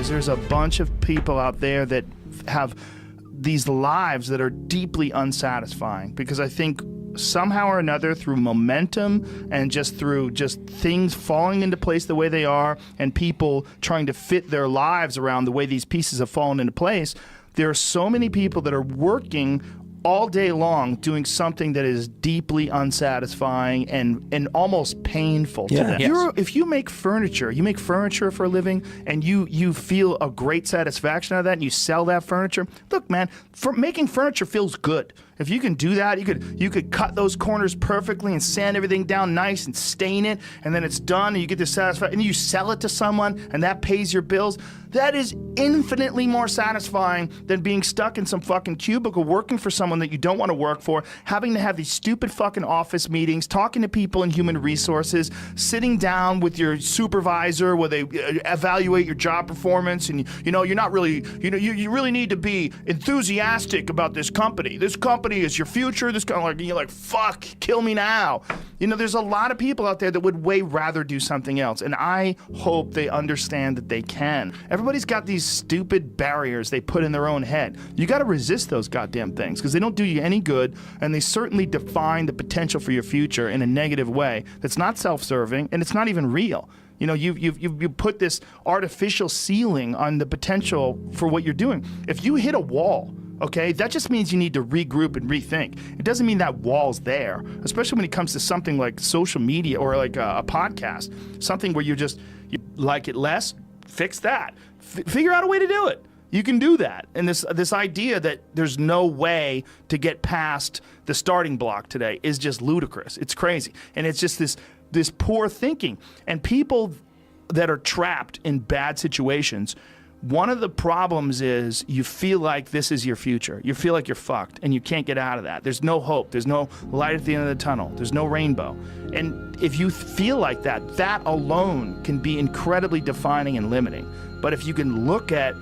is there's a bunch of people out there that have these lives that are deeply unsatisfying, because I think somehow or another, through momentum and just through things falling into place the way they are, and people trying to fit their lives around the way these pieces have fallen into place, there are so many people that are working all day long doing something that is deeply unsatisfying and almost painful to them. Yes. If you make furniture for a living, and you feel a great satisfaction out of that, and you sell that furniture, look, man, making furniture feels good. If you can do that, you could cut those corners perfectly and sand everything down nice and stain it, and then it's done, and you get this satisfaction, and you sell it to someone, and that pays your bills. That is infinitely more satisfying than being stuck in some fucking cubicle working for someone that you don't want to work for, having to have these stupid fucking office meetings, talking to people in human resources, sitting down with your supervisor where they evaluate your job performance, and you're not really, you really need to be enthusiastic about this company. This company is your future. This kind of you're like, fuck, kill me now. There's a lot of people out there that would way rather do something else, and I hope they understand that they can. Everybody's got these stupid barriers they put in their own head. You got to resist those goddamn things, because they don't do you any good, and they certainly define the potential for your future in a negative way that's not self-serving, and it's not even real. You put this artificial ceiling on the potential for what you're doing. If you hit a wall, okay, that just means you need to regroup and rethink. It doesn't mean that wall's there, especially when it comes to something like social media or like a podcast, something where you like it less, fix that. Figure out a way to do it. You can do that. And this idea that there's no way to get past the starting block today is just ludicrous. It's crazy. And it's just this poor thinking. And people that are trapped in bad situations, one of the problems is you feel like this is your future. You feel like you're fucked and you can't get out of that. There's no hope. There's no light at the end of the tunnel. There's no rainbow. And if you feel like that alone can be incredibly defining and limiting. But if you look at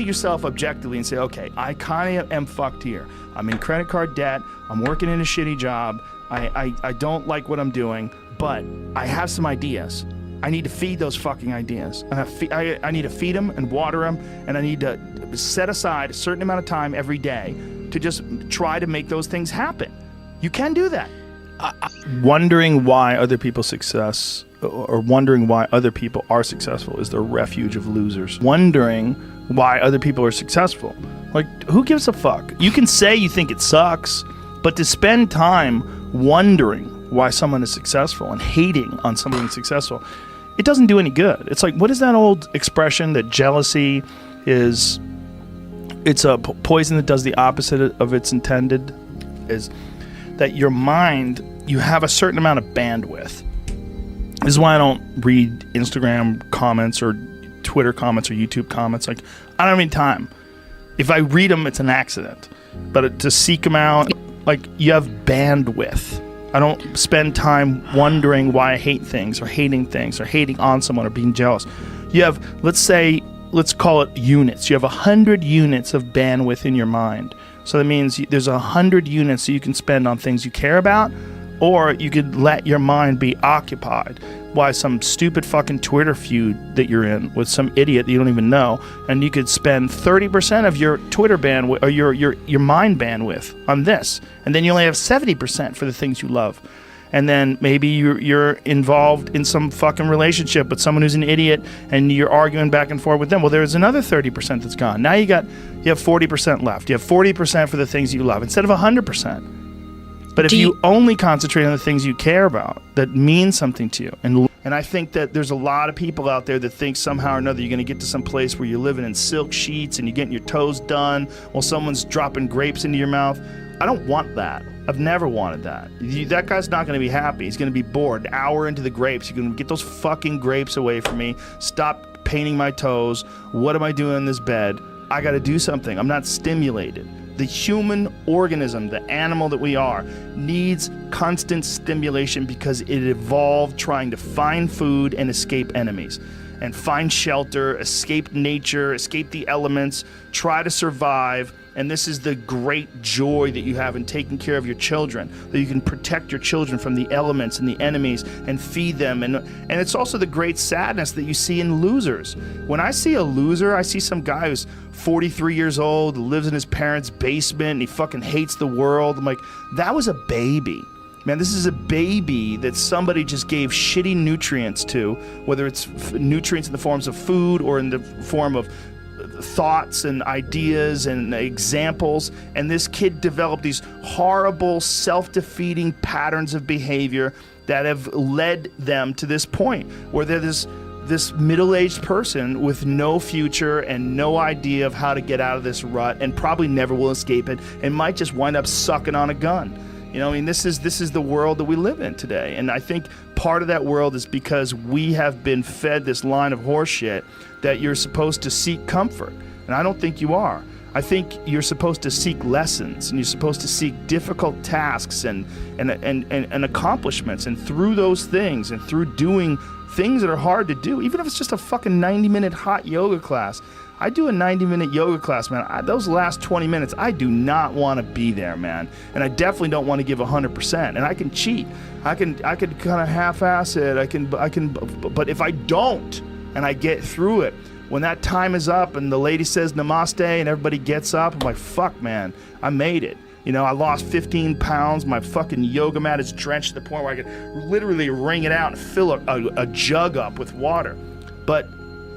yourself objectively and say, okay, I kind of am fucked here. I'm in credit card debt. I'm working in a shitty job. I don't like what I'm doing, but I have some ideas. I need to feed those fucking ideas. I need to feed them and water them, and I need to set aside a certain amount of time every day to just try to make those things happen. You can do that. Wondering why other people's success, or wondering why other people are successful, is the refuge of losers. Wondering why other people are successful. Like, who gives a fuck? You can say you think it sucks, but to spend time wondering why someone is successful and hating on someone who's successful, it doesn't do any good. It's like, what is that old expression that jealousy is, it's a poison that does the opposite of its intended? Is that your mind, you have a certain amount of bandwidth. This is why I don't read Instagram comments or Twitter comments or YouTube comments. Like, I don't have any time. If I read them, it's an accident. But to seek them out, like, you have bandwidth. I don't spend time wondering why I hate things or hating on someone or being jealous. You have, let's call it units. You have 100 units of bandwidth in your mind. So that means there's 100 units that you can spend on things you care about, or you could let your mind be occupied by some stupid fucking Twitter feud that you're in with some idiot that you don't even know, and you could spend 30% of your Twitter bandwidth or your mind bandwidth on this, and then you only have 70% for the things you love. And then maybe you're involved in some fucking relationship with someone who's an idiot, and you're arguing back and forth with them. Well, there's another 30% that's gone. Now you have 40% left. You have 40% for the things you love instead of 100%. But if you only concentrate on the things you care about that mean something to you, and I think that there's a lot of people out there that think somehow or another you're going to get to some place where you're living in silk sheets and you're getting your toes done while someone's dropping grapes into your mouth. I don't want that. I've never wanted that. That guy's not going to be happy. He's going to be bored. An hour into the grapes, you're going to get those fucking grapes away from me. Stop painting my toes. What am I doing in this bed? I got to do something. I'm not stimulated. The human organism, the animal that we are, needs constant stimulation because it evolved trying to find food and escape enemies. and find shelter, escape nature, escape the elements, try to survive. And this is the great joy that you have in taking care of your children, that you can protect your children from the elements and the enemies and feed them. And it's also the great sadness that you see in losers. When I see a loser, I see some guy who's 43 years old, lives in his parents' basement, and he fucking hates the world. I'm like, that was a baby. Man, this is a baby that somebody just gave shitty nutrients to, whether it's nutrients in the forms of food or in the form of thoughts and ideas and examples, and this kid developed these horrible self-defeating patterns of behavior that have led them to this point where they're this middle-aged person with no future and no idea of how to get out of this rut, and probably never will escape it, and might just wind up sucking on a gun. You know, I mean, this is the world that we live in today. And I think part of that world is because we have been fed this line of horseshit that you're supposed to seek comfort. And I don't think you are. I think you're supposed to seek lessons, and you're supposed to seek difficult tasks and accomplishments. And through those things, and through doing things that are hard to do, even if it's just a fucking 90-minute hot yoga class. I do a 90-minute yoga class, man. Those last 20 minutes, I do not want to be there, man. And I definitely don't want to give 100%. And I can cheat. I can kind of half-ass it. I can. But if I don't, and I get through it, when that time is up and the lady says namaste and everybody gets up, I'm like, fuck, man, I made it. You know, I lost 15 pounds. My fucking yoga mat is drenched to the point where I could literally wring it out and fill a jug up with water. But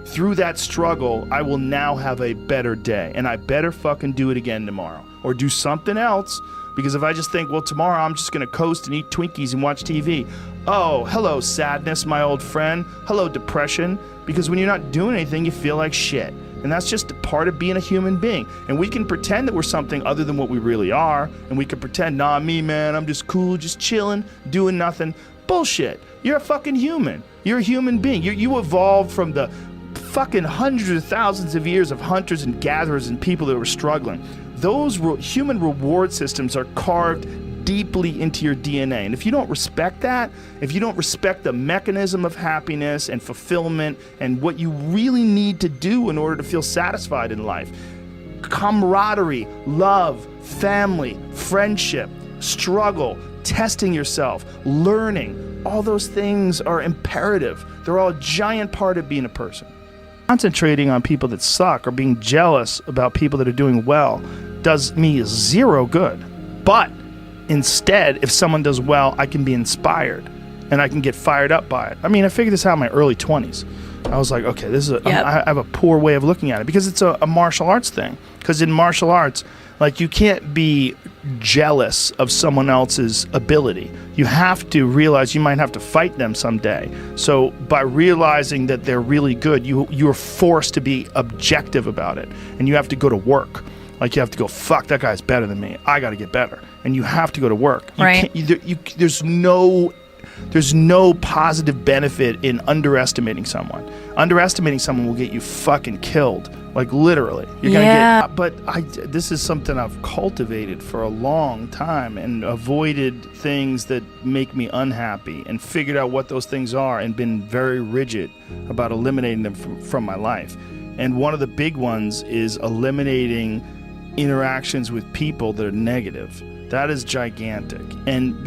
through that struggle, I will now have a better day, and I better fucking do it again tomorrow or do something else, because if I just think, well, tomorrow I'm just going to coast and eat Twinkies and watch TV. Oh, hello, sadness, my old friend. Hello, depression. Because when you're not doing anything, you feel like shit. And that's just a part of being a human being. And we can pretend that we're something other than what we really are, and we can pretend, nah, me, man, I'm just cool, just chilling, doing nothing. Bullshit. You're a fucking human. You're a human being. You evolved from the fucking hundreds of thousands of years of hunters and gatherers and people that were struggling. Those human reward systems are carved deeply into your DNA. And if you don't respect that, if you don't respect the mechanism of happiness and fulfillment and what you really need to do in order to feel satisfied in life, camaraderie, love, family, friendship, struggle, testing yourself, learning, all those things are imperative. They're all a giant part of being a person. Concentrating on people that suck or being jealous about people that are doing well does me zero good. But instead, if someone does well, I can be inspired and I can get fired up by it. I mean, I figured this out in my early 20s. I was like, okay, this is I have a poor way of looking at it, because it's a martial arts thing. Because in martial arts, like, you can't be jealous of someone else's ability. You have to realize you might have to fight them someday. So by realizing that they're really good, you're forced to be objective about it. And you have to go to work. Like, you have to go, fuck, that guy's better than me. I got to get better. And you have to go to work. Right. There's no positive benefit in underestimating someone. Underestimating someone will get you fucking killed. Like, literally. You're gonna get. But this is something I've cultivated for a long time, and avoided things that make me unhappy, and figured out what those things are, and been very rigid about eliminating them from my life. And one of the big ones is eliminating interactions with people that are negative. That is gigantic. And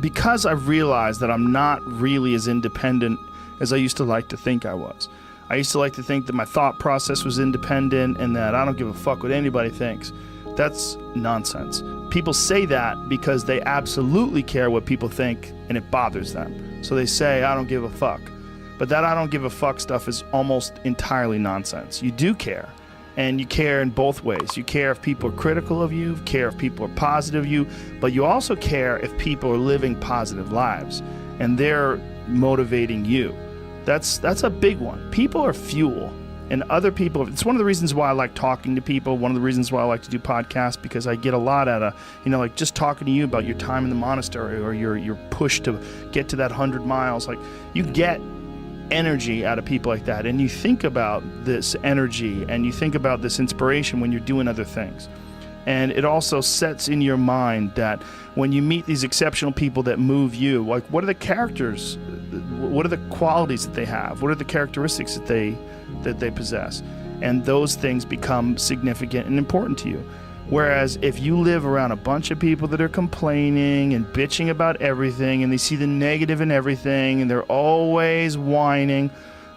because I've realized that I'm not really as independent as I used to like to think I was. I used to like to think that my thought process was independent and that I don't give a fuck what anybody thinks. That's nonsense. People say that because they absolutely care what people think and it bothers them. So they say, I don't give a fuck. But that I don't give a fuck stuff is almost entirely nonsense. You do care. And you care in both ways. You care if people are critical of you, care if people are positive of you, but you also care if people are living positive lives and they're motivating you. That's a big one. People are fuel, and other people, it's one of the reasons why I like talking to people, one of the reasons why I like to do podcasts, because I get a lot out of, like just talking to you about your time in the monastery or your push to get to that 100 miles. Like, you get energy out of people like that, and you think about this energy and you think about this inspiration when you're doing other things. And it also sets in your mind that when you meet these exceptional people that move you, like, what are the characters, what are the qualities that they have, what are the characteristics that they possess, and those things become significant and important to you. Whereas if you live around a bunch of people that are complaining and bitching about everything, and they see the negative in everything, and they're always whining,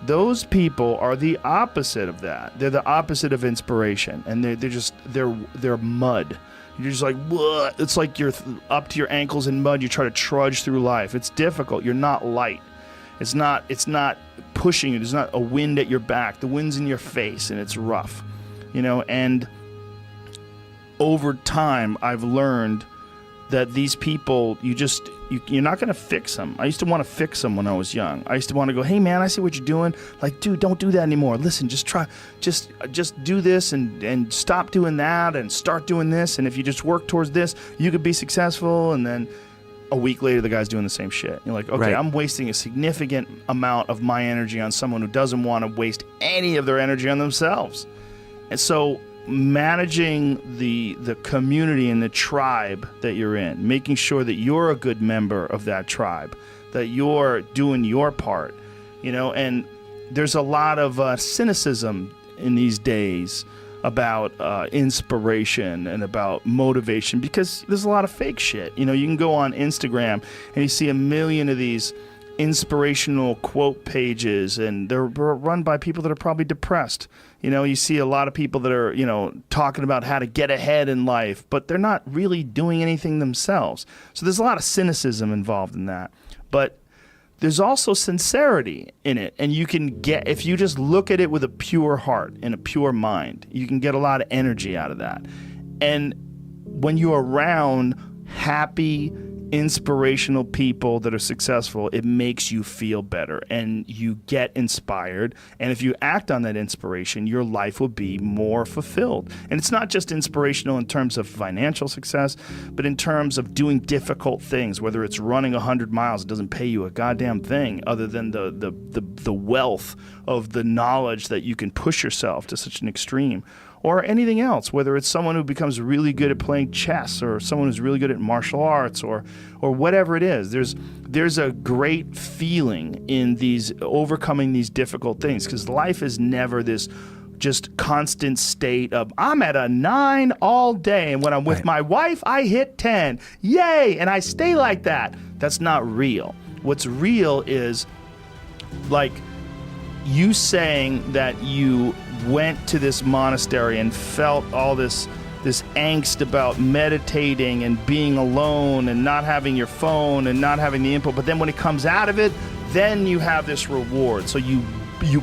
those people are the opposite of that. They're the opposite of inspiration, and they're mud. You're just like, what? It's like you're up to your ankles in mud. You try to trudge through life. It's difficult. You're not light. It's not pushing you. There's not a wind at your back. The wind's in your face, and it's rough, and over time, I've learned that these people, you're not going to fix them. I used to want to fix them when I was young. I used to want to go, hey man, I see what you're doing. Like, dude, don't do that anymore. Listen, just do this and stop doing that and start doing this. And if you just work towards this, you could be successful. And then a week later, the guy's doing the same shit. You're like, okay, right. I'm wasting a significant amount of my energy on someone who doesn't want to waste any of their energy on themselves. And so managing the community and the tribe that you're in, making sure that you're a good member of that tribe, that you're doing your part, and there's a lot of cynicism in these days about inspiration and about motivation, because there's a lot of fake shit. You can go on Instagram and you see a million of these inspirational quote pages, and they're run by people that are probably depressed. You see a lot of people that are, talking about how to get ahead in life, but they're not really doing anything themselves. So there's a lot of cynicism involved in that. But there's also sincerity in it. And you can get, if you just look at it with a pure heart and a pure mind, you can get a lot of energy out of that. And when you're around happy, inspirational people that are successful, it makes you feel better and you get inspired. And if you act on that inspiration, your life will be more fulfilled. And it's not just inspirational in terms of financial success, but in terms of doing difficult things, whether it's running 100 miles, it doesn't pay you a goddamn thing other than the wealth of the knowledge that you can push yourself to such an extreme. Or anything else, whether it's someone who becomes really good at playing chess, or someone who's really good at martial arts, or whatever it is. There's a great feeling in these overcoming these difficult things, because life is never this just constant state of I'm at a 9 all day, and when I'm with my wife, I hit 10. Yay! And I stay like that. That's not real. What's real is like you saying that you went to this monastery and felt all this angst about meditating and being alone and not having your phone and not having the input, but then when it comes out of it, then you have this reward. So you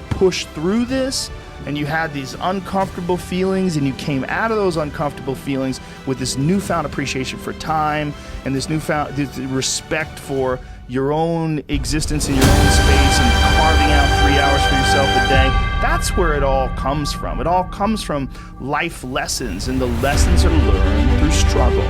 push through this, and you had these uncomfortable feelings, and you came out of those uncomfortable feelings with this newfound appreciation for time and this newfound respect for your own existence in your own space and carving out 3 hours for yourself a day. That's where it all comes from. It all comes from life lessons, and the lessons are learned through struggle.